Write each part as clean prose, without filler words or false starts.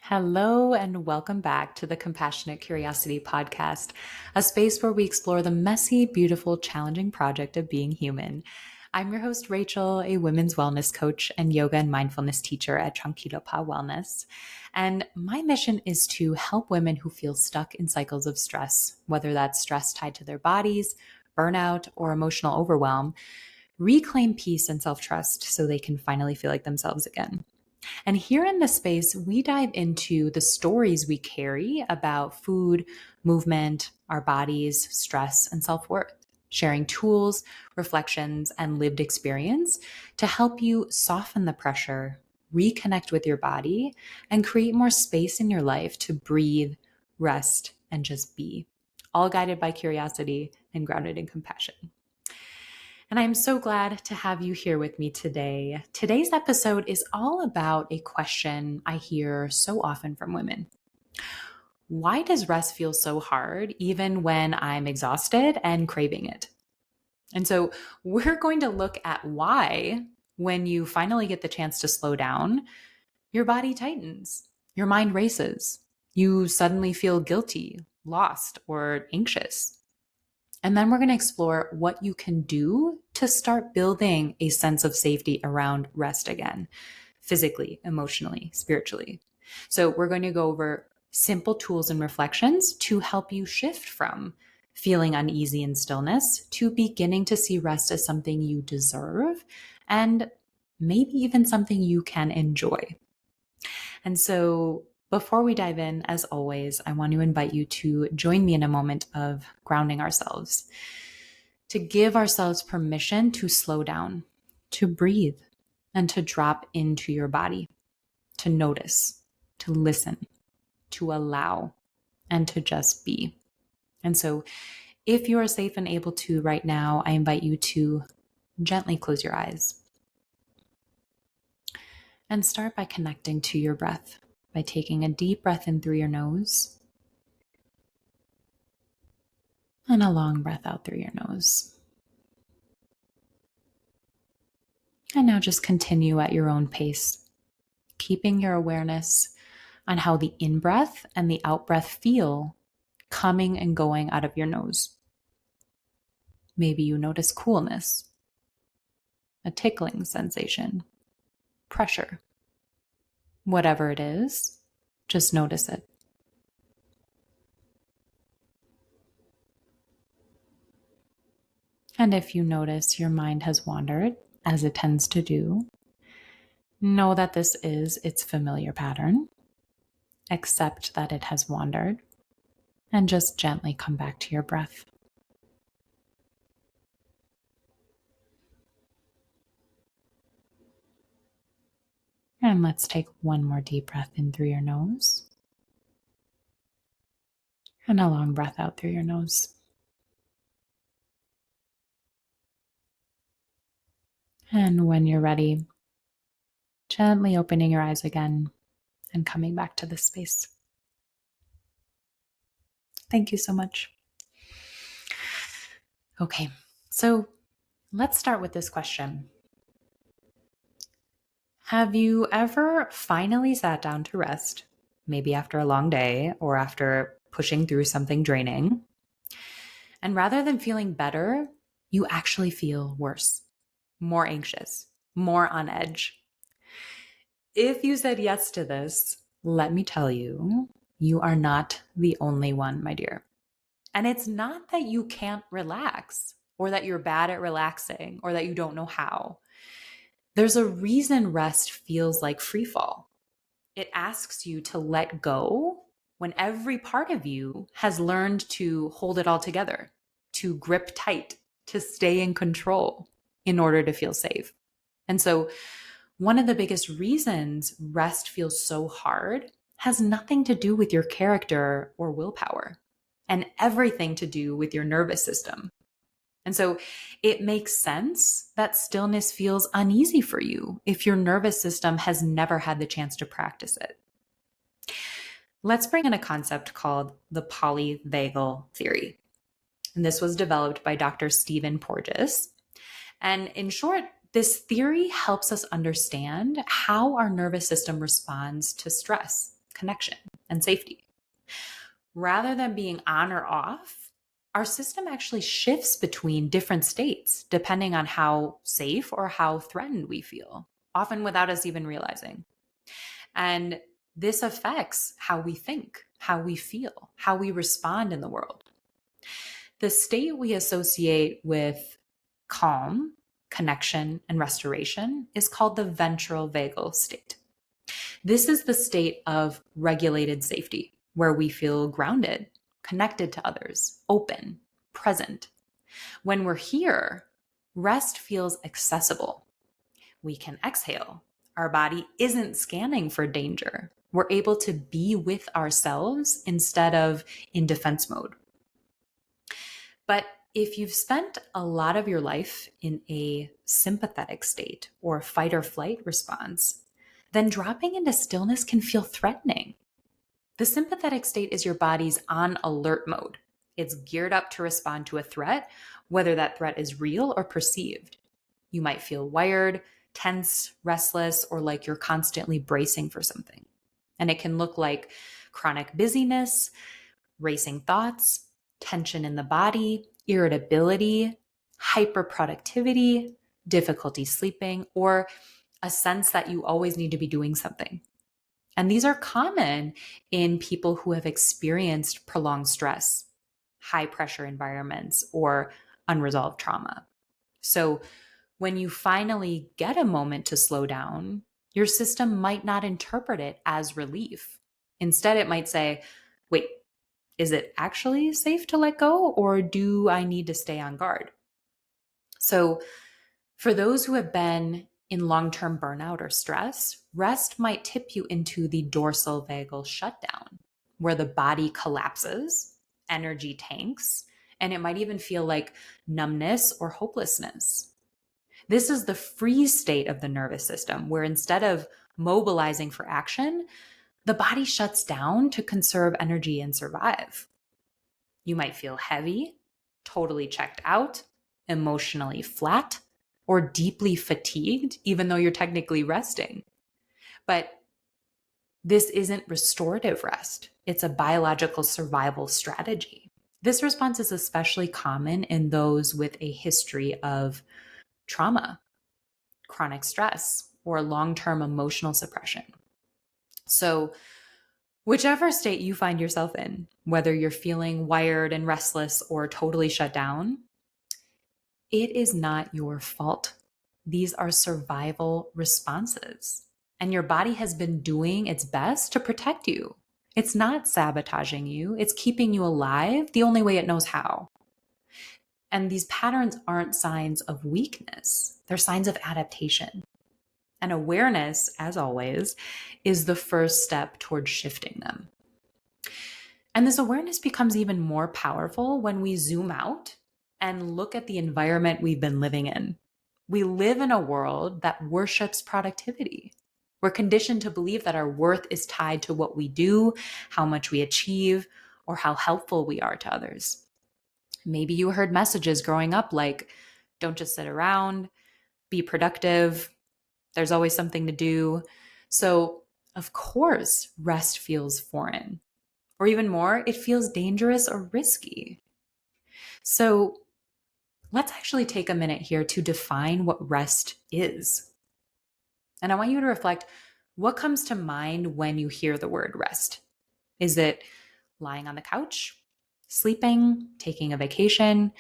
Hello, and welcome back to the Compassionate Curiosity Podcast, a space where we explore the messy, beautiful, challenging project of being human. I'm your host, Rachel, a women's wellness coach and yoga and mindfulness teacher at Tranquilapa Wellness. And my mission is to help women who feel stuck in cycles of stress, whether that's stress tied to their bodies, burnout, or emotional overwhelm, reclaim peace and self-trust so they can finally feel like themselves again. And here in this space, we dive into the stories we carry about food, movement, our bodies, stress, and self worth, sharing tools, reflections, and lived experience to help you soften the pressure, reconnect with your body, and create more space in your life to breathe, rest, and just be. All guided by curiosity and grounded in compassion. And I'm so glad to have you here with me today. Today's episode is all about a question I hear so often from women. Why does rest feel so hard even when I'm exhausted and craving it? And so we're going to look at why, when you finally get the chance to slow down, your body tightens, your mind races, you suddenly feel guilty, lost, or anxious. And then we're going to explore what you can do to start building a sense of safety around rest again, physically, emotionally, spiritually. So we're going to go over simple tools and reflections to help you shift from feeling uneasy in stillness to beginning to see rest as something you deserve and maybe even something you can enjoy. And so before we dive in, as always, I want to invite you to join me in a moment of grounding ourselves, to give ourselves permission to slow down, to breathe, and to drop into your body, to notice, to listen, to allow, and to just be. And so if you are safe and able to right now, I invite you to gently close your eyes and start by connecting to your breath by taking a deep breath in through your nose and a long breath out through your nose. And now just continue at your own pace, keeping your awareness on how the in-breath and the out-breath feel coming and going out of your nose. Maybe you notice coolness, a tickling sensation, pressure. Whatever it is, just notice it. And if you notice your mind has wandered, as it tends to do, know that this is its familiar pattern. Accept that it has wandered and just gently come back to your breath. And let's take one more deep breath in through your nose and a long breath out through your nose. And when you're ready, gently opening your eyes again and coming back to this space. Thank you so much. Okay, so let's start with this question. Have you ever finally sat down to rest, maybe after a long day or after pushing through something draining, and rather than feeling better, you actually feel worse, more anxious, more on edge? If you said yes to this, let me tell you, you are not the only one, my dear. And it's not that you can't relax or that you're bad at relaxing or that you don't know how. There's a reason rest feels like free fall. It asks you to let go when every part of you has learned to hold it all together, to grip tight, to stay in control in order to feel safe. And so one of the biggest reasons rest feels so hard has nothing to do with your character or willpower and everything to do with your nervous system. And so it makes sense that stillness feels uneasy for you if your nervous system has never had the chance to practice it. Let's bring in a concept called the Polyvagal Theory. And this was developed by Dr. Stephen Porges. And in short, this theory helps us understand how our nervous system responds to stress connection, and safety. Rather than being on or off, our system actually shifts between different states depending on how safe or how threatened we feel, often without us even realizing. And this affects how we think, how we feel, how we respond in the world. The state we associate with calm, connection, and restoration is called the ventral vagal state. This is the state of regulated safety, where we feel grounded, connected to others, open, present. When we're here, rest feels accessible. We can exhale. Our body isn't scanning for danger. We're able to be with ourselves instead of in defense mode. But if you've spent a lot of your life in a sympathetic state or fight or flight response, then dropping into stillness can feel threatening. The sympathetic state is your body's on alert mode. It's geared up to respond to a threat, whether that threat is real or perceived. You might feel wired, tense, restless, or like you're constantly bracing for something. And it can look like chronic busyness, racing thoughts, tension in the body, irritability, hyperproductivity, difficulty sleeping, or a sense that you always need to be doing something. And these are common in people who have experienced prolonged stress, high pressure environments, or unresolved trauma. So when you finally get a moment to slow down, your system might not interpret it as relief. Instead, it might say, wait, is it actually safe to let go, or do I need to stay on guard? So for those who have been in long-term burnout or stress, rest might tip you into the dorsal vagal shutdown, where the body collapses, energy tanks, and it might even feel like numbness or hopelessness. This is the freeze state of the nervous system, where instead of mobilizing for action, the body shuts down to conserve energy and survive. You might feel heavy, totally checked out, emotionally flat, or deeply fatigued, even though you're technically resting. But this isn't restorative rest. It's a biological survival strategy. This response is especially common in those with a history of trauma, chronic stress, or long-term emotional suppression. So, whichever state you find yourself in, whether you're feeling wired and restless or totally shut down, it is not your fault. These are survival responses, and your body has been doing its best to protect you. It's not sabotaging you, it's keeping you alive the only way it knows how. And these patterns aren't signs of weakness, they're signs of adaptation. And awareness, as always, is the first step towards shifting them. And this awareness becomes even more powerful when we zoom out and look at the environment we've been living in. We live in a world that worships productivity. We're conditioned to believe that our worth is tied to what we do, how much we achieve, or how helpful we are to others. Maybe you heard messages growing up like, don't just sit around, be productive, there's always something to do. So, of course, rest feels foreign. Or even more, it feels dangerous or risky. So, let's actually take a minute here to define what rest is. And I want you to reflect, what comes to mind when you hear the word rest? Is it lying on the couch, sleeping, taking a vacation?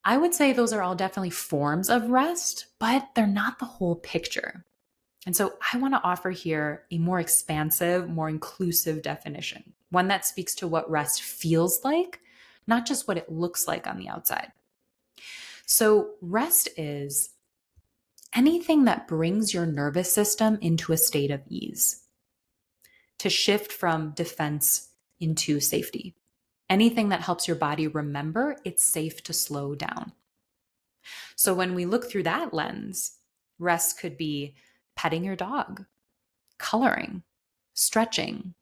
I would say those are all definitely forms of rest, but they're not the whole picture. And so I want to offer here a more expansive, more inclusive definition, one that speaks to what rest feels like, not just what it looks like on the outside. So rest is anything that brings your nervous system into a state of ease, to shift from defense into safety. Anything that helps your body remember it's safe to slow down. So when we look through that lens, rest could be petting your dog, coloring, stretching,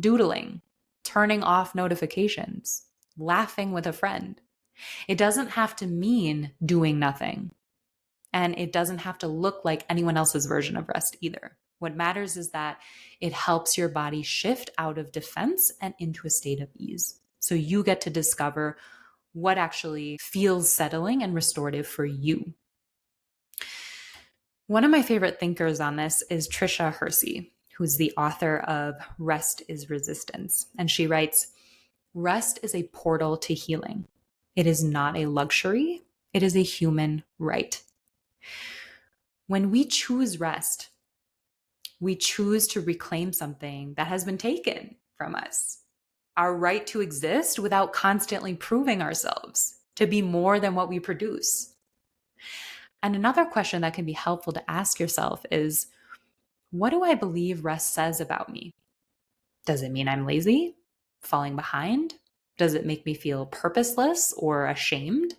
doodling, turning off notifications, laughing with a friend. It doesn't have to mean doing nothing. And it doesn't have to look like anyone else's version of rest either. What matters is that it helps your body shift out of defense and into a state of ease. So you get to discover what actually feels settling and restorative for you. One of my favorite thinkers on this is Tricia Hersey, who's the author of Rest is Resistance. And she writes, "Rest is a portal to healing. It is not a luxury. It is a human right." When we choose rest, we choose to reclaim something that has been taken from us. Our right to exist without constantly proving ourselves to be more than what we produce. And another question that can be helpful to ask yourself is, what do I believe rest says about me? Does it mean I'm lazy, falling behind? Does it make me feel purposeless or ashamed?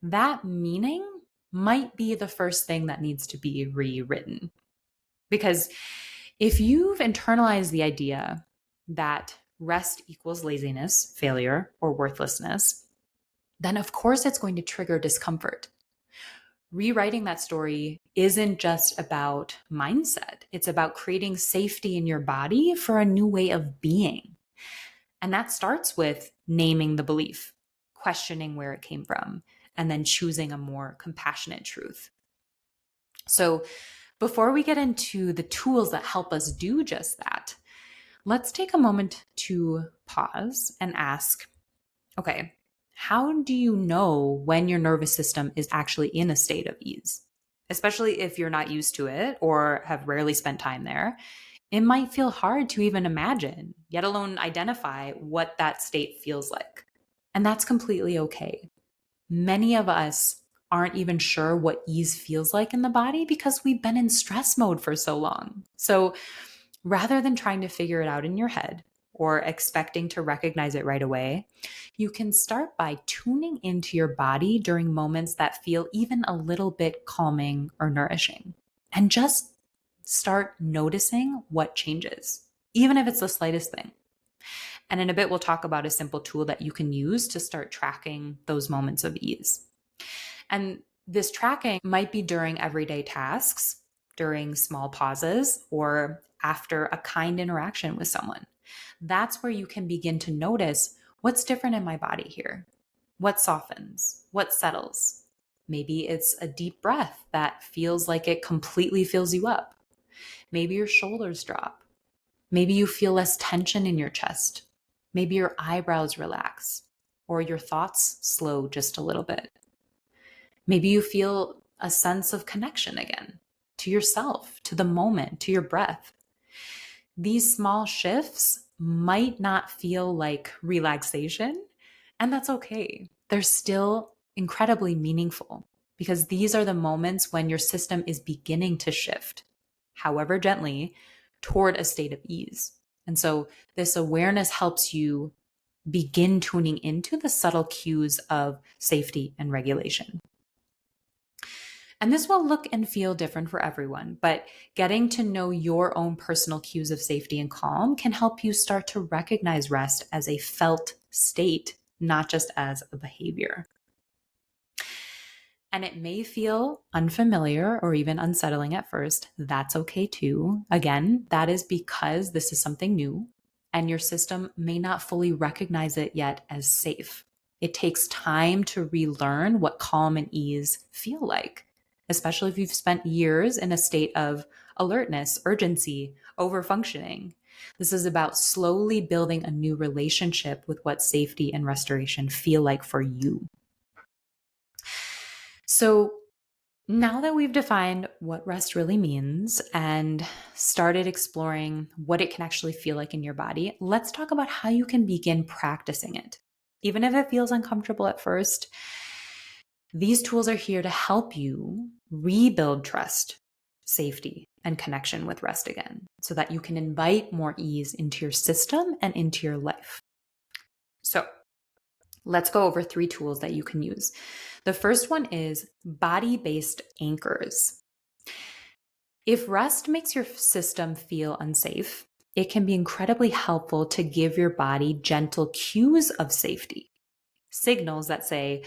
That meaning might be the first thing that needs to be rewritten. Because if you've internalized the idea that rest equals laziness, failure, or worthlessness, then of course it's going to trigger discomfort. Rewriting that story isn't just about mindset. It's about creating safety in your body for a new way of being. And that starts with naming the belief, questioning where it came from, and then choosing a more compassionate truth. So before we get into the tools that help us do just that, let's take a moment to pause and ask, okay, how do you know when your nervous system is actually in a state of ease? Especially if you're not used to it or have rarely spent time there, it might feel hard to even imagine, yet alone identify what that state feels like. And that's completely okay. Many of us aren't even sure what ease feels like in the body because we've been in stress mode for so long. So rather than trying to figure it out in your head or expecting to recognize it right away, you can start by tuning into your body during moments that feel even a little bit calming or nourishing. And just start noticing what changes, even if it's the slightest thing. And in a bit, we'll talk about a simple tool that you can use to start tracking those moments of ease. And this tracking might be during everyday tasks, during small pauses, or after a kind interaction with someone. That's where you can begin to notice what's different in my body here. What softens? What settles? Maybe it's a deep breath that feels like it completely fills you up. Maybe your shoulders drop. Maybe you feel less tension in your chest. Maybe your eyebrows relax, or your thoughts slow just a little bit. Maybe you feel a sense of connection again to yourself, to the moment, to your breath. These small shifts might not feel like relaxation, and that's okay. They're still incredibly meaningful because these are the moments when your system is beginning to shift, however gently, toward a state of ease. And so this awareness helps you begin tuning into the subtle cues of safety and regulation. And this will look and feel different for everyone, but getting to know your own personal cues of safety and calm can help you start to recognize rest as a felt state, not just as a behavior. And it may feel unfamiliar or even unsettling at first. That's okay too. Again, that is because this is something new and your system may not fully recognize it yet as safe. It takes time to relearn what calm and ease feel like, especially if you've spent years in a state of alertness, urgency, overfunctioning. This is about slowly building a new relationship with what safety and restoration feel like for you. So now that we've defined what rest really means and started exploring what it can actually feel like in your body, let's talk about how you can begin practicing it. Even if it feels uncomfortable at first, these tools are here to help you rebuild trust, safety, and connection with rest again so that you can invite more ease into your system and into your life. So, let's go over 3 tools that you can use. The first one is body-based anchors. If rest makes your system feel unsafe, it can be incredibly helpful to give your body gentle cues of safety, signals that say,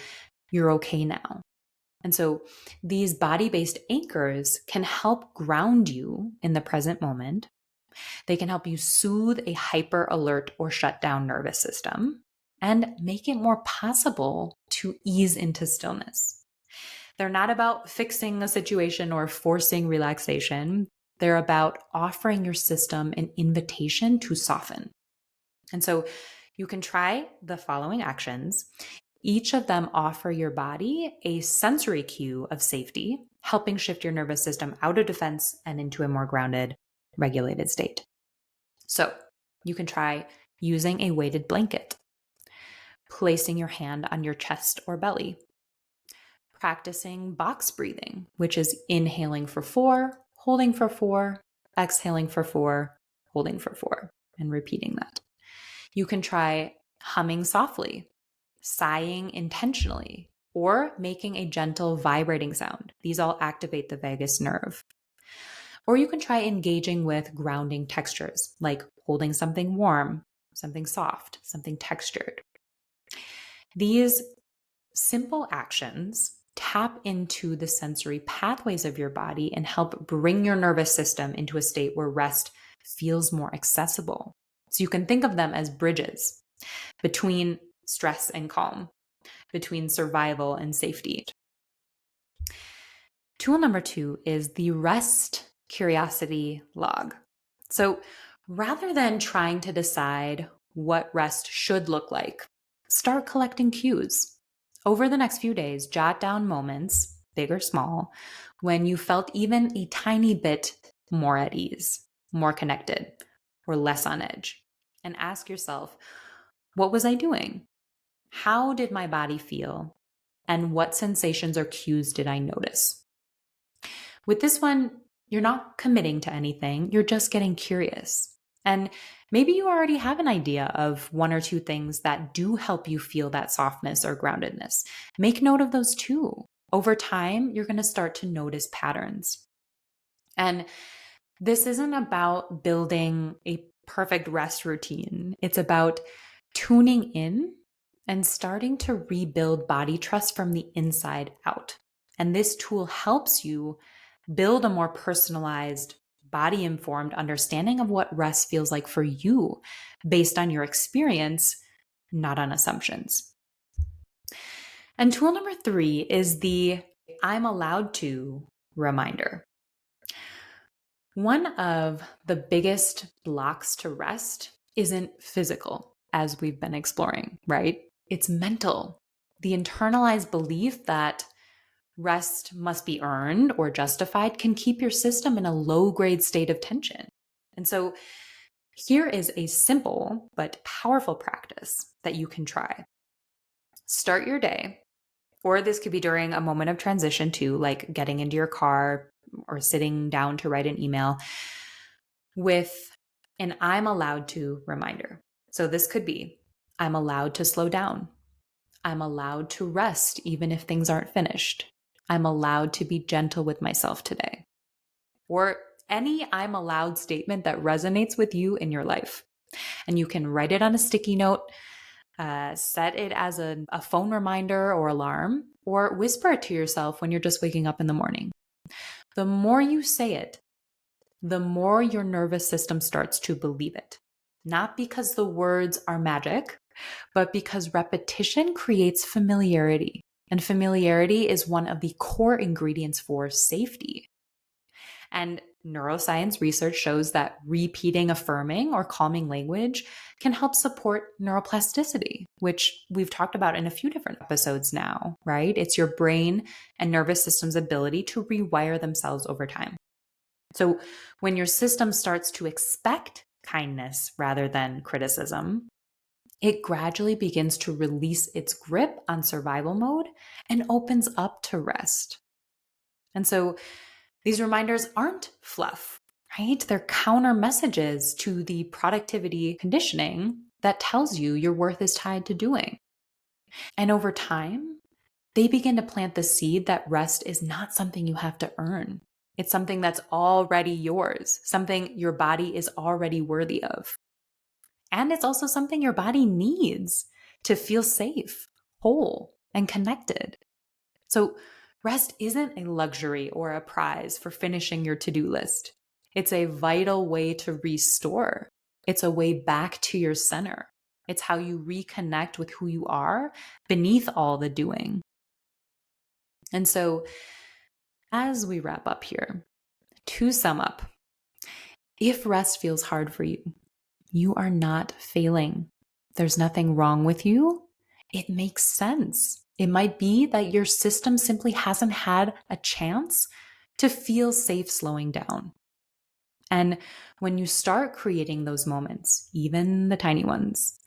you're okay now. And so these body-based anchors can help ground you in the present moment. They can help you soothe a hyper alert or shut down nervous system and make it more possible to ease into stillness. They're not about fixing a situation or forcing relaxation. They're about offering your system an invitation to soften. And so you can try the following actions. Each of them offer your body a sensory cue of safety, helping shift your nervous system out of defense and into a more grounded, regulated state. So you can try using a weighted blanket, placing your hand on your chest or belly, practicing box breathing, which is inhaling for 4, holding for 4, exhaling for 4, holding for 4, and repeating that. You can try humming softly, sighing intentionally, or making a gentle vibrating sound. These all activate the vagus nerve. Or you can try engaging with grounding textures, like holding something warm, something soft, something textured. These simple actions tap into the sensory pathways of your body and help bring your nervous system into a state where rest feels more accessible. So you can think of them as bridges between stress and calm, between survival and safety. Tool number 2 is the rest curiosity log. So rather than trying to decide what rest should look like, start collecting cues. Over the next few days, jot down moments, big or small, when you felt even a tiny bit more at ease, more connected, or less on edge. And ask yourself, what was I doing? How did my body feel? And what sensations or cues did I notice? With this one, you're not committing to anything, you're just getting curious. And maybe you already have an idea of 1 or 2 things that do help you feel that softness or groundedness. Make note of those too. Over time, you're going to start to notice patterns. And this isn't about building a perfect rest routine. It's about tuning in and starting to rebuild body trust from the inside out. And this tool helps you build a more personalized, body informed understanding of what rest feels like for you based on your experience, not on assumptions. And tool number 3 is the I'm allowed to reminder. One of the biggest blocks to rest isn't physical, as we've been exploring, right? It's mental. The internalized belief that rest must be earned or justified can keep your system in a low-grade state of tension. And so here is a simple but powerful practice that you can try. Start your day, or this could be during a moment of transition too, like getting into your car or sitting down to write an email, with an I'm allowed to reminder. So this could be, I'm allowed to slow down. I'm allowed to rest even if things aren't finished. I'm allowed to be gentle with myself today. Or any I'm allowed statement that resonates with you in your life. And you can write it on a sticky note, set it as a phone reminder or alarm, or whisper it to yourself when you're just waking up in the morning. The more you say it, the more your nervous system starts to believe it. Not because the words are magic, but because repetition creates familiarity. And familiarity is one of the core ingredients for safety. And neuroscience research shows that repeating affirming or calming language can help support neuroplasticity, which we've talked about in a few different episodes now, right? It's your brain and nervous system's ability to rewire themselves over time. So when your system starts to expect kindness rather than criticism, it gradually begins to release its grip on survival mode and opens up to rest. And so these reminders aren't fluff, right? They're counter messages to the productivity conditioning that tells you your worth is tied to doing. And over time, they begin to plant the seed that rest is not something you have to earn. It's something that's already yours, something your body is already worthy of. And it's also something your body needs to feel safe, whole, and connected. So Rest isn't a luxury or a prize for finishing your to-do list. It's a vital way to restore. It's a way back to your center. It's how you reconnect with who you are beneath all the doing. And so, as we wrap up here, to sum up, if rest feels hard for you, you are not failing. There's nothing wrong with you. It makes sense. It might be that your system simply hasn't had a chance to feel safe slowing down. And when you start creating those moments, even the tiny ones,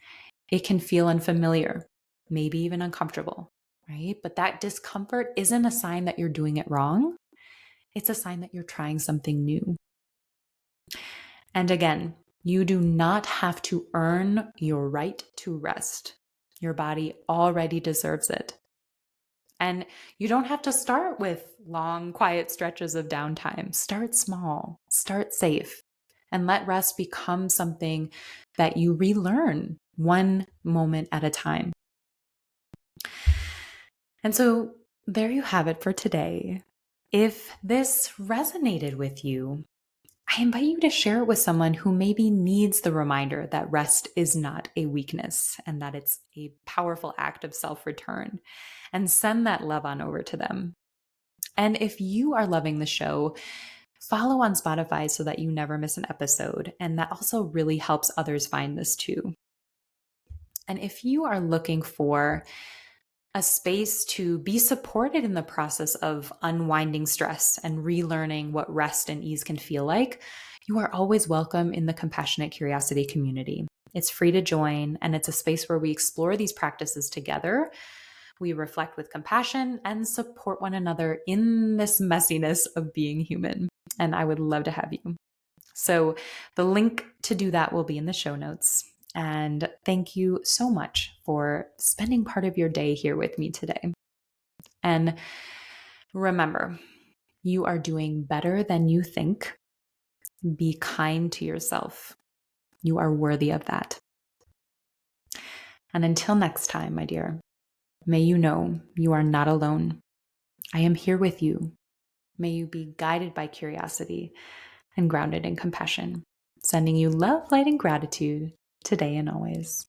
it can feel unfamiliar, maybe even uncomfortable, right? But that discomfort isn't a sign that you're doing it wrong. It's a sign that you're trying something new. And again, you do not have to earn your right to rest. Your body already deserves it. And you don't have to start with long, quiet stretches of downtime. Start small, start safe, and let rest become something that you relearn one moment at a time. And so there you have it for today. If this resonated with you, I invite you to share it with someone who maybe needs the reminder that rest is not a weakness and that it's a powerful act of self-return, and send that love on over to them. And if you are loving the show, follow on Spotify so that you never miss an episode. And that also really helps others find this too. And if you are looking for a space to be supported in the process of unwinding stress and relearning what rest and ease can feel like, you are always welcome in the Compassionate Curiosity community. It's free to join, and it's a space where we explore these practices together. We reflect with compassion and support one another in this messiness of being human. And I would love to have you. So the link to do that will be in the show notes. And thank you so much for spending part of your day here with me today. And remember, you are doing better than you think. Be kind to yourself. You are worthy of that. And until next time, my dear, may you know you are not alone. I am here with you. May you be guided by curiosity and grounded in compassion, sending you love, light, and gratitude today and always.